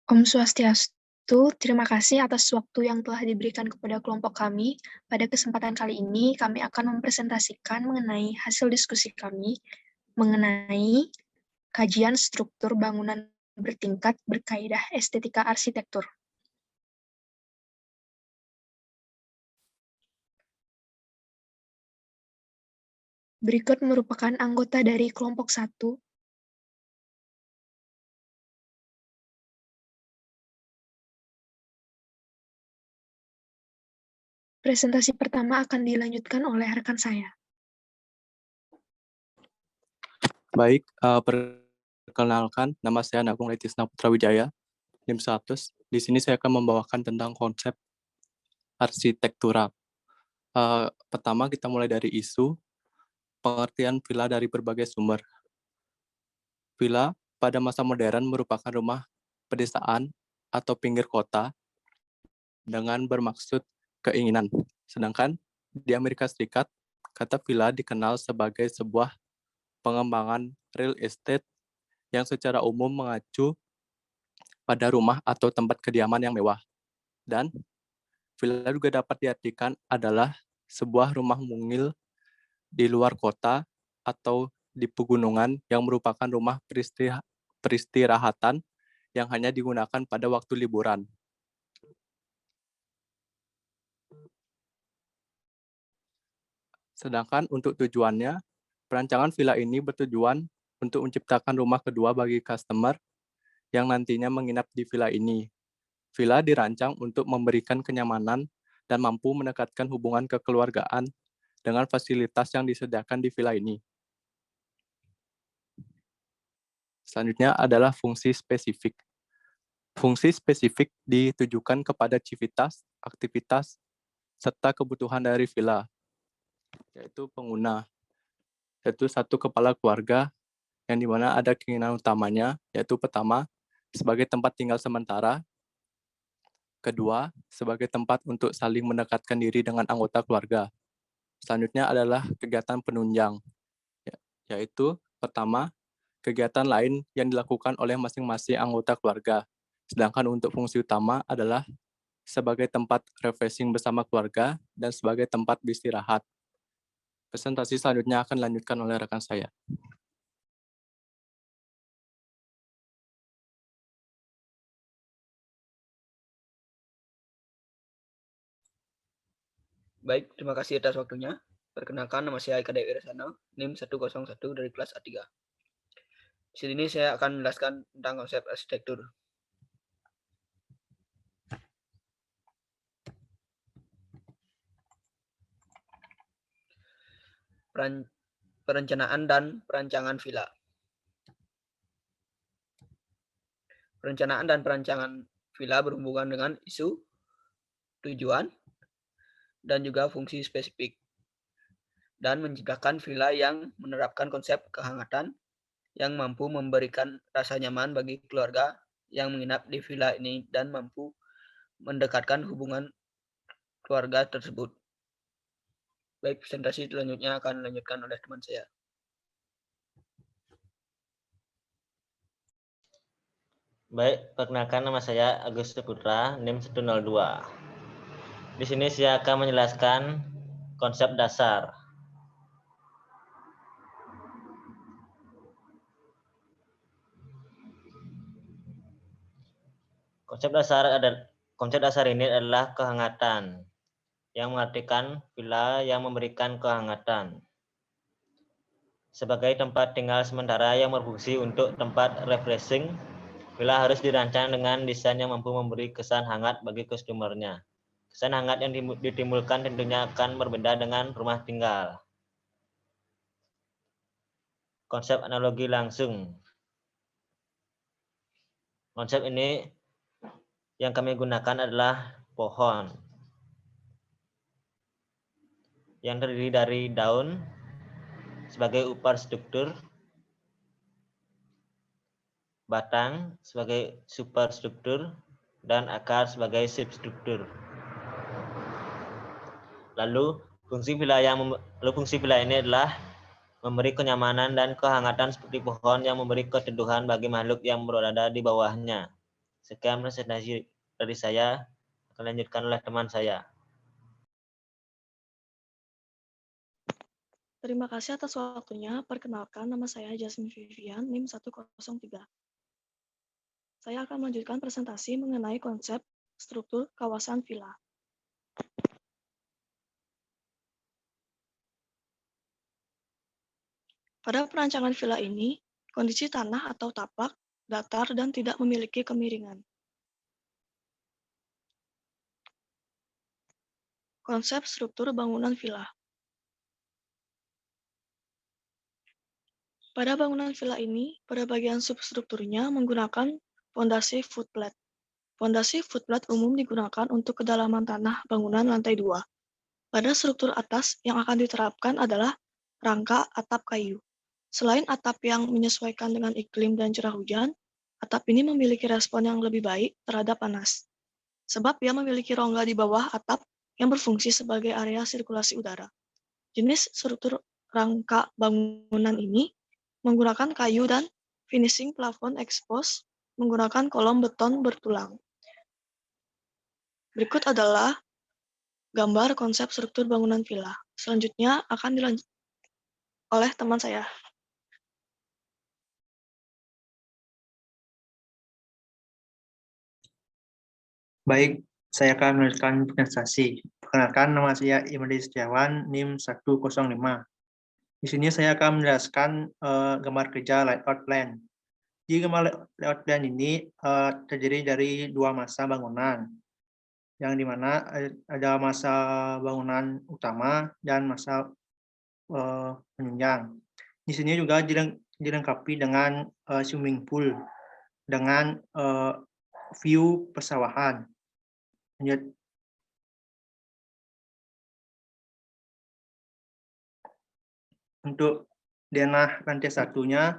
Om Swastiastu, terima kasih atas waktu yang telah diberikan kepada kelompok kami. Pada kesempatan kali ini, kami akan mempresentasikan mengenai hasil diskusi kami mengenai kajian struktur bangunan bertingkat berkaidah estetika arsitektur. Berikut merupakan anggota dari kelompok 1. Presentasi pertama akan dilanjutkan oleh rekan saya. Baik, perkenalkan, nama saya Nagung Letisna Putra Wijaya, NIM 100. Di sini saya akan membawakan tentang konsep arsitektural. Pertama, kita mulai dari isu, pengertian villa dari berbagai sumber. Villa pada masa modern merupakan rumah pedesaan atau pinggir kota dengan bermaksud keinginan. Sedangkan di Amerika Serikat, kata villa dikenal sebagai sebuah pengembangan real estate yang secara umum mengacu pada rumah atau tempat kediaman yang mewah. Dan villa juga dapat diartikan adalah sebuah rumah mungil di luar kota atau di pegunungan yang merupakan rumah peristirahatan yang hanya digunakan pada waktu liburan. Sedangkan untuk tujuannya, perancangan villa ini bertujuan untuk menciptakan rumah kedua bagi customer yang nantinya menginap di villa ini. Villa dirancang untuk memberikan kenyamanan dan mampu mendekatkan hubungan kekeluargaan dengan fasilitas yang disediakan di villa ini. Selanjutnya adalah fungsi spesifik. Fungsi spesifik ditujukan kepada civitas, aktivitas, serta kebutuhan dari villa, yaitu pengguna, yaitu satu kepala keluarga yang dimana ada keinginan utamanya, yaitu pertama, sebagai tempat tinggal sementara, kedua, sebagai tempat untuk saling mendekatkan diri dengan anggota keluarga. Selanjutnya adalah kegiatan penunjang, yaitu pertama, kegiatan lain yang dilakukan oleh masing-masing anggota keluarga. Sedangkan untuk fungsi utama adalah sebagai tempat refreshing bersama keluarga dan sebagai tempat beristirahat. Presentasi selanjutnya akan dilanjutkan oleh rekan saya. Baik, terima kasih atas waktunya. Perkenalkan, nama saya Eka Dewi Rasana, NIM 101 dari kelas A3. Di sini saya akan menjelaskan tentang konsep arsitektur. Perencanaan dan perancangan villa. Perencanaan dan perancangan villa berhubungan dengan isu, tujuan, dan juga fungsi spesifik, dan menciptakan villa yang menerapkan konsep kehangatan yang mampu memberikan rasa nyaman bagi keluarga yang menginap di villa ini dan mampu mendekatkan hubungan keluarga tersebut. Baik, presentasi selanjutnya akan dilanjutkan oleh teman saya. Baik, perkenalkan nama saya Agus Putra, NIM 102. Di sini saya akan menjelaskan konsep dasar. Konsep dasar ini adalah kehangatan, yang mengartikan villa yang memberikan kehangatan. Sebagai tempat tinggal sementara yang berfungsi untuk tempat refreshing, villa harus dirancang dengan desain yang mampu memberi kesan hangat bagi customer-nya. Kesan hangat yang ditimbulkan tentunya akan berbeda dengan rumah tinggal. Konsep analogi langsung. Konsep ini yang kami gunakan adalah pohon yang terdiri dari daun sebagai upper struktur, batang sebagai superstruktur, dan akar sebagai substruktur. Lalu fungsi villa ini adalah memberi kenyamanan dan kehangatan seperti pohon yang memberi keteduhan bagi makhluk yang berada di bawahnya. Sekian presentasi dari saya, akan dilanjutkan oleh teman saya. Terima kasih atas waktunya. Perkenalkan, nama saya Jasmine Vivian, NIM 103. Saya akan melanjutkan presentasi mengenai konsep struktur kawasan villa. Pada perancangan villa ini, kondisi tanah atau tapak datar dan tidak memiliki kemiringan. Konsep struktur bangunan villa. Pada bangunan villa ini, pada bagian substrukturnya menggunakan fondasi footplate. Fondasi footplate umum digunakan untuk kedalaman tanah bangunan lantai 2. Pada struktur atas yang akan diterapkan adalah rangka atap kayu. Selain atap yang menyesuaikan dengan iklim dan curah hujan, atap ini memiliki respon yang lebih baik terhadap panas. Sebab ia memiliki rongga di bawah atap yang berfungsi sebagai area sirkulasi udara. Jenis struktur rangka bangunan ini menggunakan kayu dan finishing plafon expose menggunakan kolom beton bertulang. Berikut adalah gambar konsep struktur bangunan villa. Selanjutnya akan dilanjut oleh teman saya. Baik, saya akan melanjutkan presentasi. Perkenalkan, nama saya Imadi Setiawan, NIM 105. Di sini saya akan menjelaskan gambar kerja layout plan. Di gambar layout plan ini terdiri dari dua masa bangunan, yang dimana ada masa bangunan utama dan masa penunjang. Di sini juga dilengkapi dengan swimming pool dengan view persawahan. Lanjut. Untuk denah lantai satunya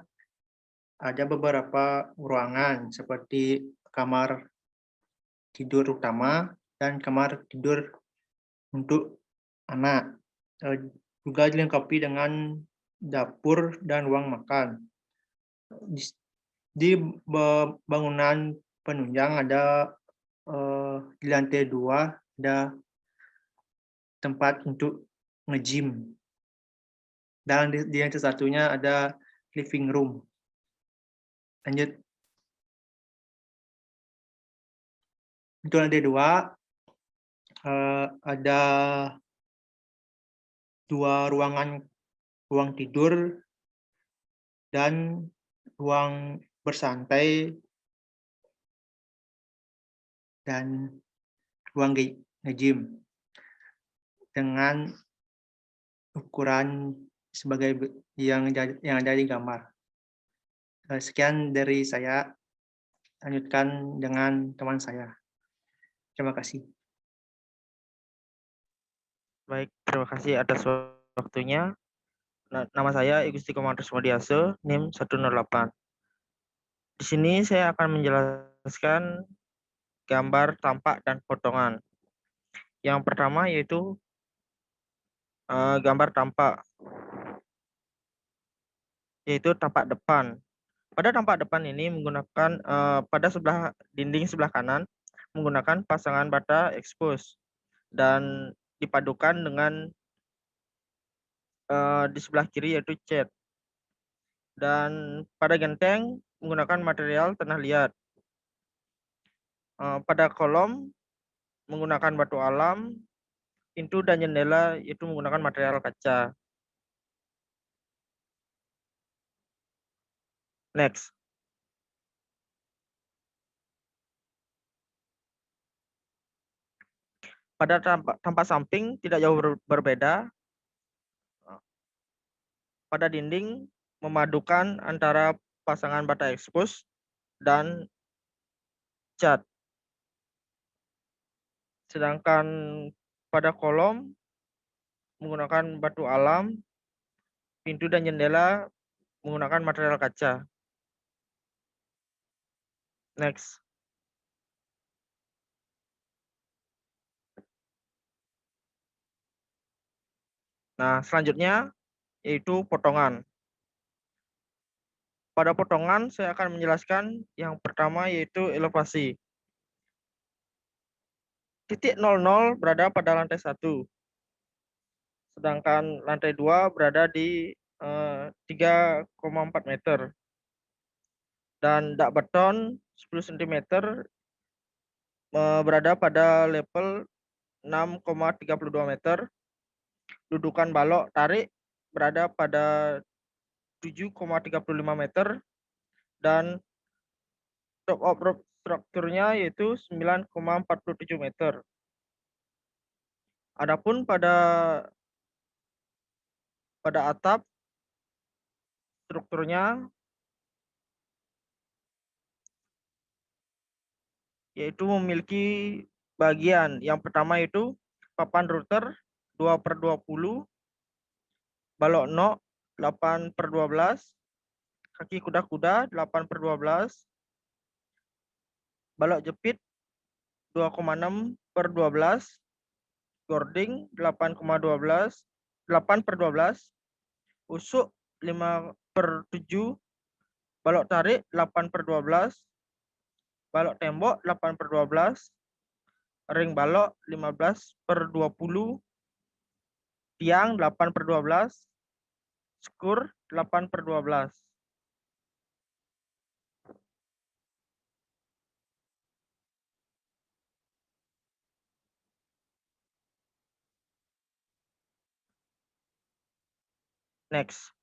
ada beberapa ruangan seperti kamar tidur utama dan kamar tidur untuk anak. Juga dilengkapi dengan dapur dan ruang makan. Di bangunan penunjang ada di lantai 2 ada tempat untuk nge-gym. Dan di lantai satunya ada living room. Lanjut. Untuk lantai 2 ada 2 ruang tidur dan ruang bersantai dan ruang nge-gym dengan ukuran sebagai yang ada di gambar. Sekian dari saya. Lanjutkan dengan teman saya. Terima kasih. Baik, terima kasih atas waktunya. Nama saya Igusti Komandus Modiaso, NIM 108. Di sini saya akan menjelaskan gambar tampak dan potongan. Yang pertama yaitu gambar tampak, yaitu tampak depan. Pada tampak depan ini menggunakan pada dinding sebelah kanan menggunakan pasangan bata expose dan dipadukan dengan di sebelah kiri yaitu cat. Dan pada genteng menggunakan material tanah liat. Pada kolom menggunakan batu alam, pintu dan jendela itu menggunakan material kaca. Next. Pada tampak samping tidak jauh berbeda. Pada dinding memadukan antara pasangan bata expose dan cat. Sedangkan pada kolom menggunakan batu alam, pintu dan jendela menggunakan material kaca. Next. Nah, selanjutnya yaitu potongan. Pada potongan saya akan menjelaskan yang pertama yaitu elevasi. Titik 00 berada pada lantai 1. Sedangkan lantai 2 berada di 3,4 meter. Dan dak beton 10 cm berada pada level 6,32 meter. Dudukan balok tarik berada pada 7,35 meter. Dan top of rope strukturnya yaitu 9,47 meter. Adapun pada atap strukturnya yaitu memiliki bagian yang pertama itu papan router 2/20, balok nok 8/12, kaki kuda-kuda 8/12, balok jepit 2,6/12, gording 8/12, usuk 5/7, balok tarik 8/12, balok tembok 8/12, ring balok 15/20, tiang 8/12, skur 8/12. Next.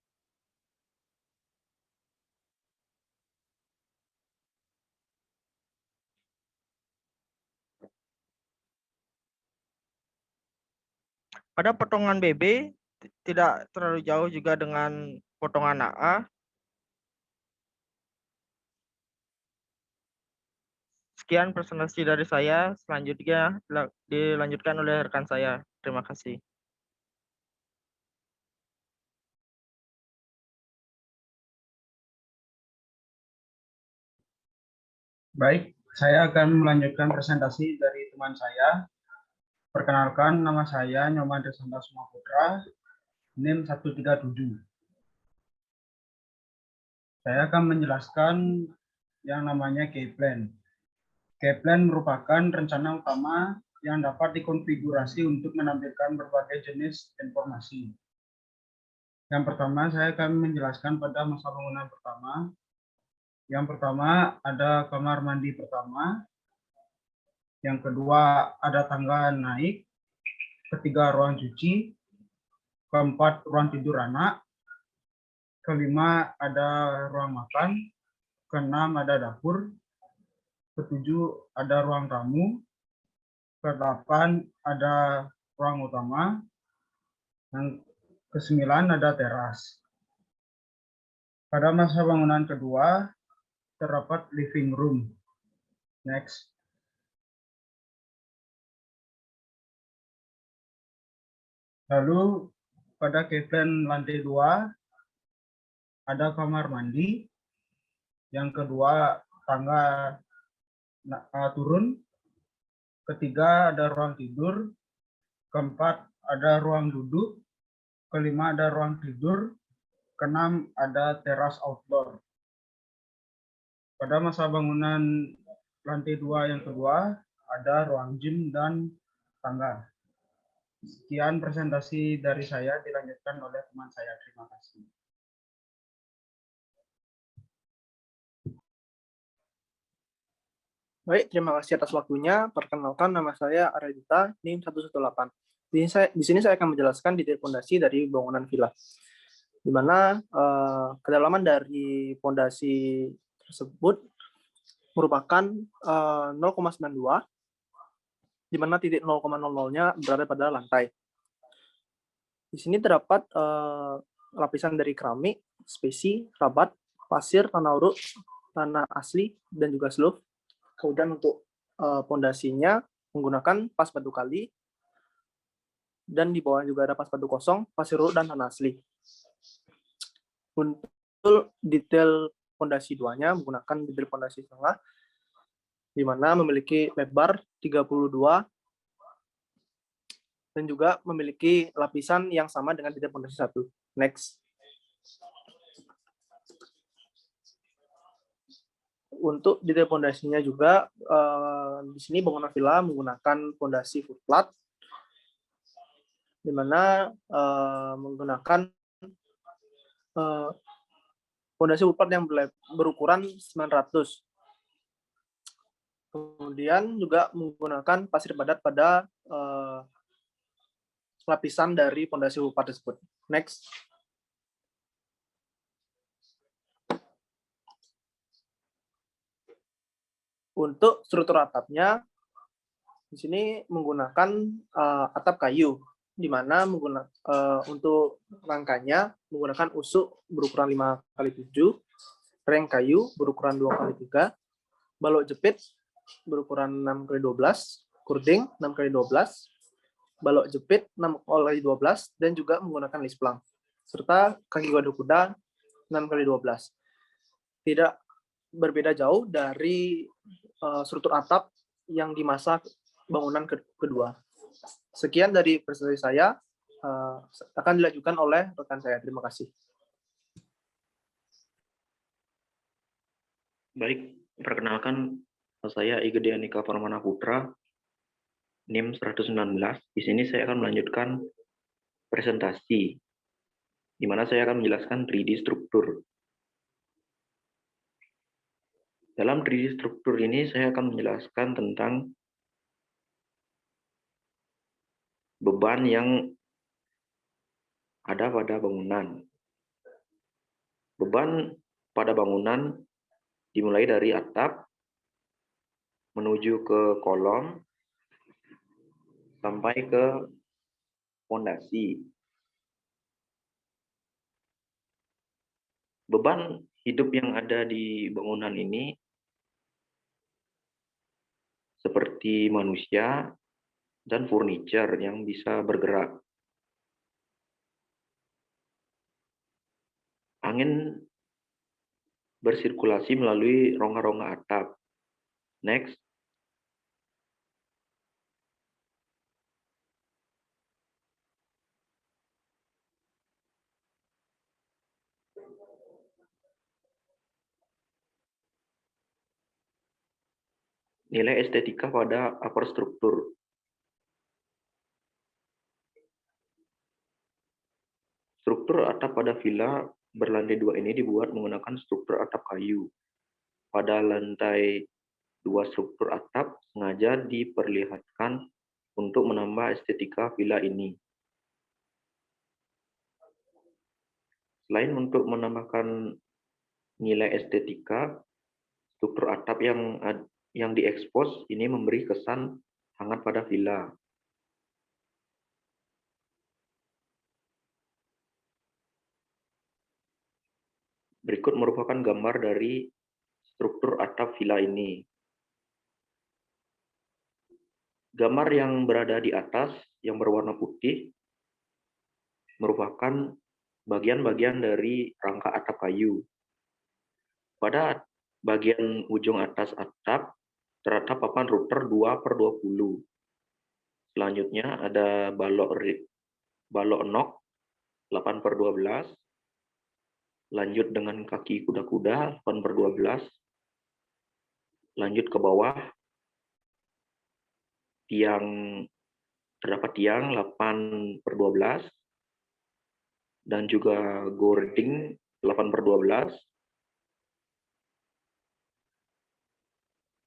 Pada potongan BB tidak terlalu jauh juga dengan potongan AA. Sekian presentasi dari saya. Selanjutnya dilanjutkan oleh rekan saya. Terima kasih. Baik, saya akan melanjutkan presentasi dari teman saya. Perkenalkan, nama saya Nyoman Desanta Sumaputra, NIM 137. Saya akan menjelaskan yang namanya keyplan. Keyplan merupakan rencana utama yang dapat dikonfigurasi untuk menampilkan berbagai jenis informasi. Yang pertama, saya akan menjelaskan pada masa bangunan pertama. Yang pertama, ada kamar mandi pertama. Yang kedua, ada tangga naik. Ketiga, ruang cuci. Keempat, ruang tidur anak. Kelima, ada ruang makan. Keenam, ada dapur. Ketujuh, ada ruang tamu. Kedelapan, ada ruang utama. Yang kesembilan, ada teras. Pada masa bangunan kedua, terdapat living room. Next. Lalu pada keyplan lantai 2 ada kamar mandi. Yang kedua tangga turun. Ketiga ada ruang tidur. Keempat ada ruang duduk. Kelima ada ruang tidur. Keenam ada teras outdoor. Pada masa bangunan lantai 2 yang kedua ada ruang gym dan tangga. Sekian presentasi dari saya, dilanjutkan oleh teman saya. Terima kasih. Baik, terima kasih atas waktunya. Perkenalkan, nama saya Aradita, NIM 118. Di sini saya akan menjelaskan detail fondasi dari bangunan villa, di mana kedalaman dari fondasi tersebut merupakan 0,92, di mana titik 0,00-nya berada pada lantai. Di sini terdapat lapisan dari keramik, spesi, rabat, pasir, tanah uruk, tanah asli, dan juga slope. Kemudian untuk fondasinya menggunakan pas batu kali, dan di bawah juga ada pas batu kosong, pasir uruk, dan tanah asli. Untuk detail fondasi 2-nya menggunakan detail fondasi setengah, di mana memiliki lebar 32 dan juga memiliki lapisan yang sama dengan detail fondasi 1. Next. Untuk detail pondasinya juga, di sini bangunan villa menggunakan pondasi footplat, di mana menggunakan pondasi footplat yang berukuran 900. Kemudian juga menggunakan pasir padat pada lapisan dari pondasi footplat tersebut. Next. Untuk struktur atapnya, di sini menggunakan atap kayu, di mana untuk rangkanya menggunakan usuk berukuran 5x7, reng kayu berukuran 2x3, balok jepit berukuran 6x12, kurding 6x12, balok jepit 6x12, dan juga menggunakan lisplang, serta kaki waduk kuda 6x12. Tidak berbeda jauh dari struktur atap yang di masa bangunan kedua. Sekian dari presentasi saya, akan dilanjutkan oleh rekan saya. Terima kasih. Baik, perkenalkan saya Igede Anika Parmana Putra, NIM 119. Di sini saya akan melanjutkan presentasi, di mana saya akan menjelaskan 3D struktur. Dalam 3D struktur ini saya akan menjelaskan tentang beban yang ada pada bangunan. Beban pada bangunan dimulai dari atap, menuju ke kolom, sampai ke fondasi. Beban hidup yang ada di bangunan ini seperti manusia dan furniture yang bisa bergerak. Angin bersirkulasi melalui rongga-rongga atap. Next. Nilai estetika pada upper struktur. Struktur atap pada villa berlantai 2 ini dibuat menggunakan struktur atap kayu. Pada lantai 2 struktur atap sengaja diperlihatkan untuk menambah estetika villa ini. Selain untuk menambahkan nilai estetika, struktur atap yang diekspos ini memberi kesan hangat pada villa. Berikut merupakan gambar dari struktur atap villa ini. Gambar yang berada di atas yang berwarna putih merupakan bagian-bagian dari rangka atap kayu. Pada bagian ujung atas atap terdapat papan router 2/20. Selanjutnya ada balok nok 8/12. Lanjut dengan kaki kuda-kuda 8/12. Lanjut ke bawah terdapat tiang 8/12 dan juga gording 8/12.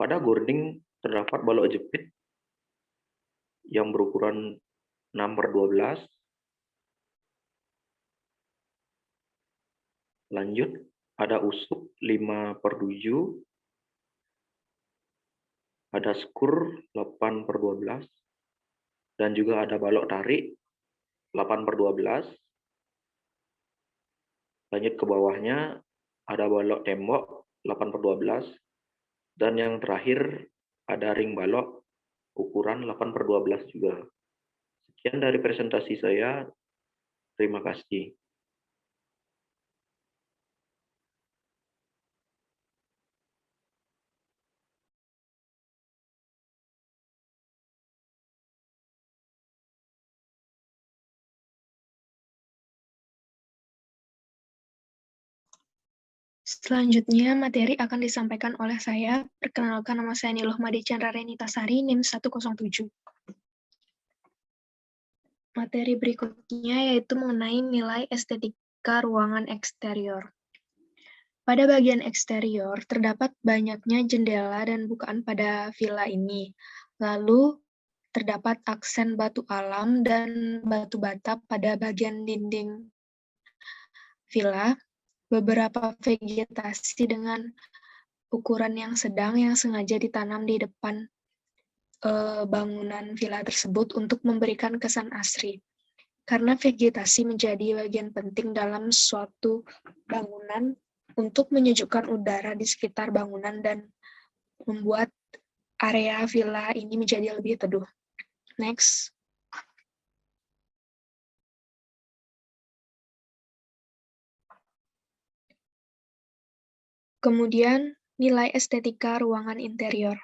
Pada gording terdapat balok jepit yang berukuran 6/12. Lanjut ada usuk 5/7. Ada skur 8/12 dan juga ada balok tarik 8/12. Lanjut ke bawahnya ada balok tembok 8/12 dan yang terakhir ada ring balok ukuran 8/12 juga. Sekian dari presentasi saya. Terima kasih. Selanjutnya, materi akan disampaikan oleh saya. Perkenalkan, nama saya Nilohmadi Chandra Renitasari, NIM 107. Materi berikutnya yaitu mengenai nilai estetika ruangan eksterior. Pada bagian eksterior, terdapat banyaknya jendela dan bukaan pada villa ini. Lalu, terdapat aksen batu alam dan batu bata pada bagian dinding villa, beberapa vegetasi dengan ukuran yang sedang yang sengaja ditanam di depan bangunan villa tersebut untuk memberikan kesan asri. Karena vegetasi menjadi bagian penting dalam suatu bangunan untuk menyejukkan udara di sekitar bangunan dan membuat area villa ini menjadi lebih teduh. Next. Kemudian, nilai estetika ruangan interior.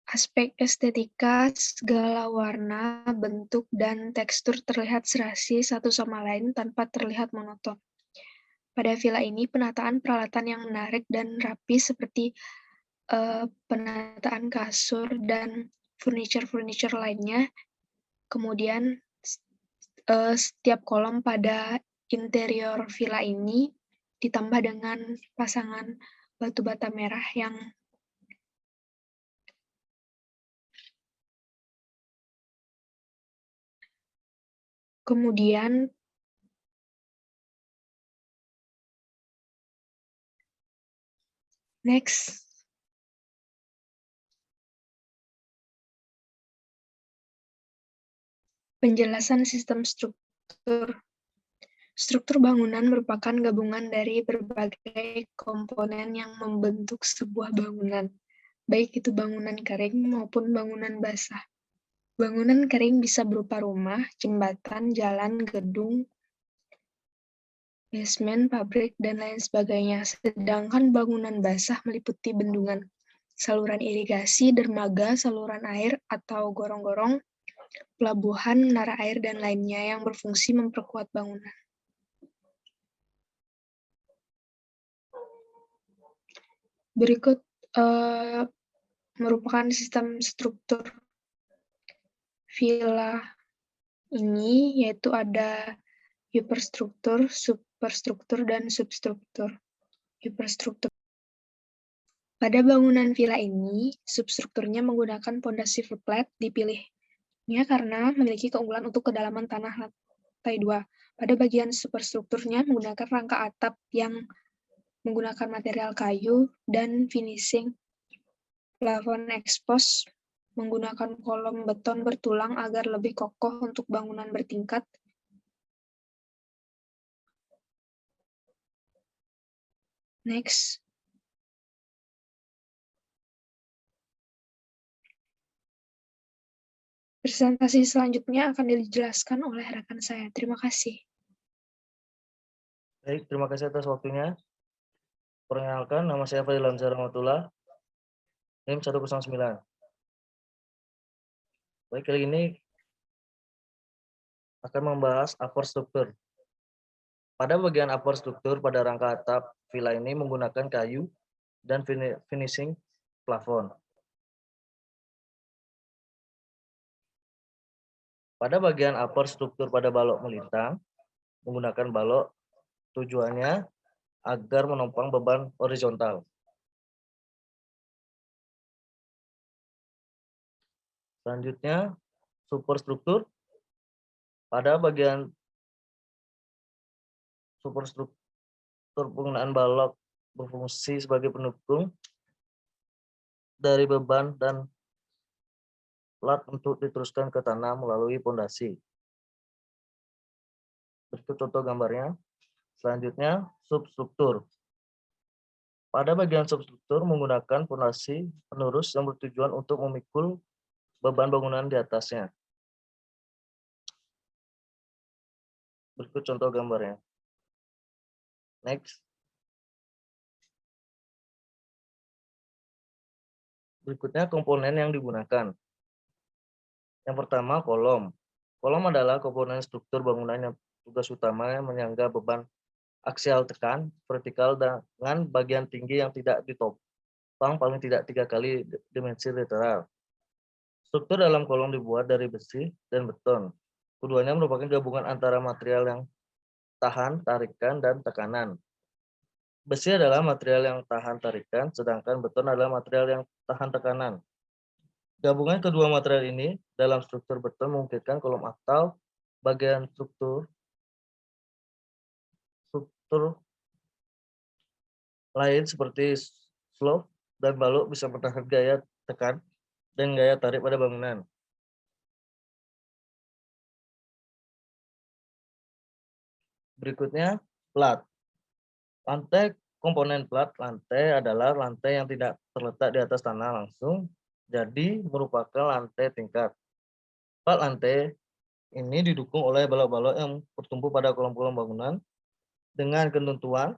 Aspek estetika, segala warna, bentuk, dan tekstur terlihat serasi satu sama lain tanpa terlihat monoton. Pada villa ini, penataan peralatan yang menarik dan rapi seperti penataan kasur dan furniture-furniture lainnya. Kemudian, setiap kolom pada interior villa ini ditambah dengan pasangan batu bata merah yang kemudian next. Penjelasan sistem struktur. Struktur bangunan merupakan gabungan dari berbagai komponen yang membentuk sebuah bangunan, baik itu bangunan kering maupun bangunan basah. Bangunan kering bisa berupa rumah, jembatan, jalan, gedung, basement, pabrik, dan lain sebagainya. Sedangkan bangunan basah meliputi bendungan, saluran irigasi, dermaga, saluran air atau gorong-gorong, pelabuhan, menara air, dan lainnya yang berfungsi memperkuat bangunan. Berikut merupakan sistem struktur villa ini, yaitu ada hiperstruktur, superstruktur, dan substruktur. Hiperstruktur. Pada bangunan villa ini, substrukturnya menggunakan pondasi flat dipilihnya karena memiliki keunggulan untuk kedalaman tanah lantai 2. Pada bagian superstrukturnya menggunakan rangka atap yang menggunakan material kayu dan finishing plafon expose menggunakan kolom beton bertulang agar lebih kokoh untuk bangunan bertingkat. Next. Presentasi selanjutnya akan dijelaskan oleh rekan saya. Terima kasih. Baik, terima kasih atas waktunya. Perkenalkan, nama saya Fadil Hamzah Rahmatullah, NIM 109. Baik, kali ini akan membahas upper struktur. Pada bagian upper struktur pada rangka atap villa ini menggunakan kayu dan finishing plafon. Pada bagian upper struktur pada balok melintang menggunakan balok, tujuannya agar menopang beban horizontal. Selanjutnya, superstruktur. Pada bagian superstruktur penggunaan balok berfungsi sebagai pendukung dari beban dan plat untuk diteruskan ke tanah melalui pondasi. Berikut contoh gambarnya. Selanjutnya, substruktur. Pada bagian substruktur menggunakan pondasi penerus yang bertujuan untuk memikul beban bangunan di atasnya. Berikut contoh gambarnya. Next. Berikutnya komponen yang digunakan. Yang pertama kolom. Kolom adalah komponen struktur bangunan yang tugas utamanya menyangga beban aksial tekan vertikal dengan bagian tinggi yang tidak ditopang paling tidak 3 kali dimensi literal. Struktur dalam kolom dibuat dari besi dan beton. Keduanya merupakan gabungan antara material yang tahan tarikan dan tekanan. Besi adalah material yang tahan tarikan, sedangkan beton adalah material yang tahan tekanan. Gabungan kedua material ini dalam struktur beton memungkinkan kolom atau bagian struktur lain seperti slope dan balok bisa menahan gaya tekan dan gaya tarik pada bangunan. Berikutnya, plat. Lantai komponen plat lantai adalah lantai yang tidak terletak di atas tanah langsung, jadi merupakan lantai tingkat. Plat lantai ini didukung oleh balok-balok yang bertumpu pada kolom-kolom bangunan dengan ketentuan.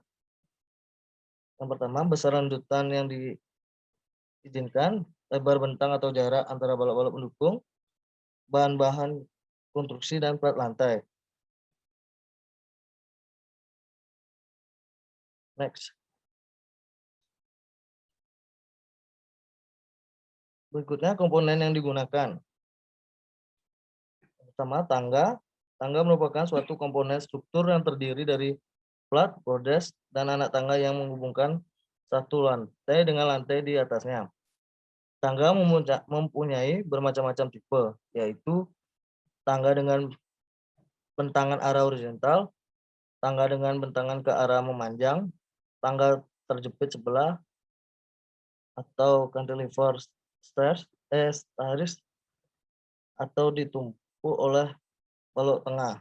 Yang pertama, besaran rendutan yang diizinkan, lebar bentang atau jarak antara balok-balok pendukung, bahan-bahan konstruksi, dan plat lantai. Next. Berikutnya komponen yang digunakan. Pertama, tangga. Tangga merupakan suatu komponen struktur yang terdiri dari plat, bordes, dan anak tangga yang menghubungkan satu lantai dengan lantai di atasnya. Tangga mempunyai bermacam-macam tipe, yaitu tangga dengan bentangan arah horizontal, tangga dengan bentangan ke arah memanjang, tangga terjepit sebelah, atau cantilever stairs, atau ditumpu oleh balok tengah,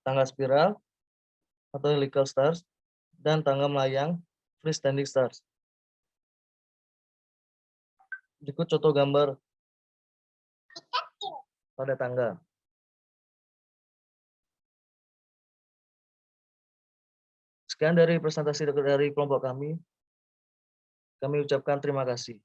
tangga spiral atau helical stairs, dan tangga melayang freestanding stairs. Berikut contoh gambar pada tangga. Sekian dari presentasi dari kelompok kami. Kami ucapkan terima kasih.